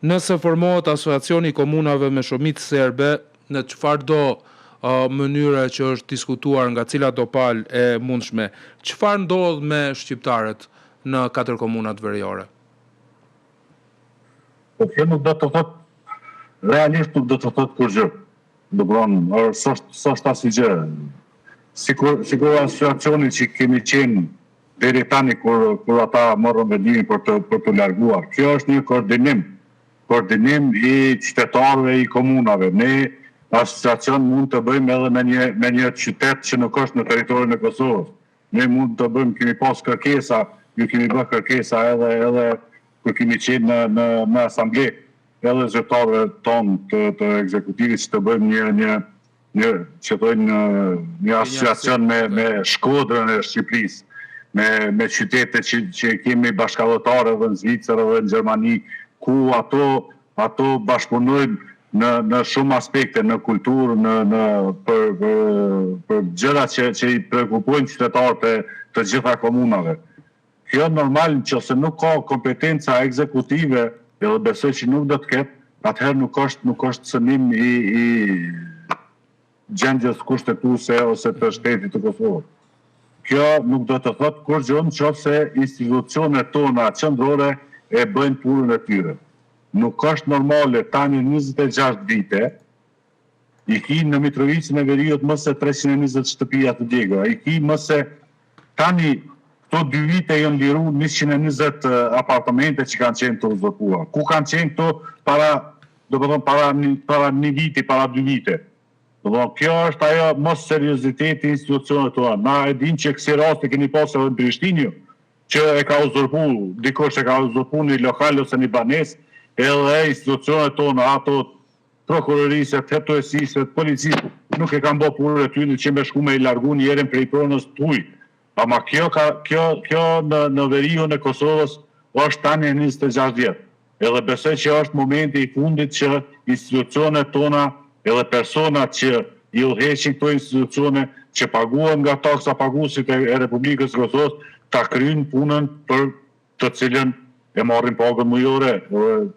Nëse formohet asociacioni i komunave me shumicë serbe, në çfarëdo mënyre që është diskutuar nga cilat do palë e mundshme, çfarë ndodh me shqiptarët në 4 komunat veriore? Po kjo nuk do të thotë, realisht nuk do të thotë kur gjë. Do të s'është asnjë gjë. Sikur asociacioni që kemi qenë deri tani kur ata morën vendimin për të larguar. Kjo është një koordinim i qytetarëve i komunave. Ne asociacion mund të bëjmë edhe me një qytet që nuk është në territorin e Kosovës. Ne mund të bëjmë, kemi pas kërkesa, ju kemi bërë kërkesa edhe kur kemi qenë në asamble, edhe zyrtarëve tonë të ekzekutivit që të bëjmë një asociacion me Shkodrën e Shqipërisë, me qytete që kemi bashkëdhëtare edhe në Zvicër edhe në Gjermani, ku ato bashkëpunojnë në shumë aspekte, në kulturë, për gjëra që i prekupojnë qytetarët të gjitha komunave. Kjo normal nëse nuk ka kompetenca ekzekutive, edhe besoj që nuk do të ketë, atëherë nuk është cënim i gjendjes kushtetuese ose të shtetit të Kosovës. Kjo nuk do të thotë kur gjë nëse institucionet tona qendrore e bëjnë punën e tyre. Nuk është normale tani 26 vite, i ki në Mitrovicën e Veriut më se 320 shtëpia të djegura, i ki më se tani këto 2 vite janë liru 120 apartamente që kanë qenë të uzurpuar. Ku kanë qenë këto para 1 viti, para 2 vite. Kjo është ajo mos serioziteti institucionet tona. Na e dim që kësi raste keni pasur edhe në Prishtinë, që e ka uzurpu, dikush e ka uzurpu një lokal ose një banesë, edhe institucionet tona, ato prokurorisë, të hetuesisë, të policisë, nuk e kanë bërë punën e tyre që me shku me i largu njerën prej pronës të huj. Ama kjo në veriun e Kosovës është tani 26 vjetë. Edhe besoj që është momenti i fundit që institucionet tona edhe personat që i udhëheqin këto institucione që paguhen nga taksa paguesit e Republikës së Kosovës ta kryejnë punën për të cilën e marrin pagën mujore.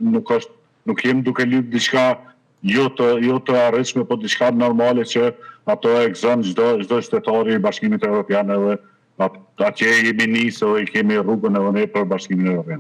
Nuk jemi duke lyp diçka jo të arritshme, po diçka normale që ato e gëzon çdo qytetar i Bashkimit Evropian, edhe atje jemi nisë dhe kemi rrugën edhe ne për Bashkimin Evropian.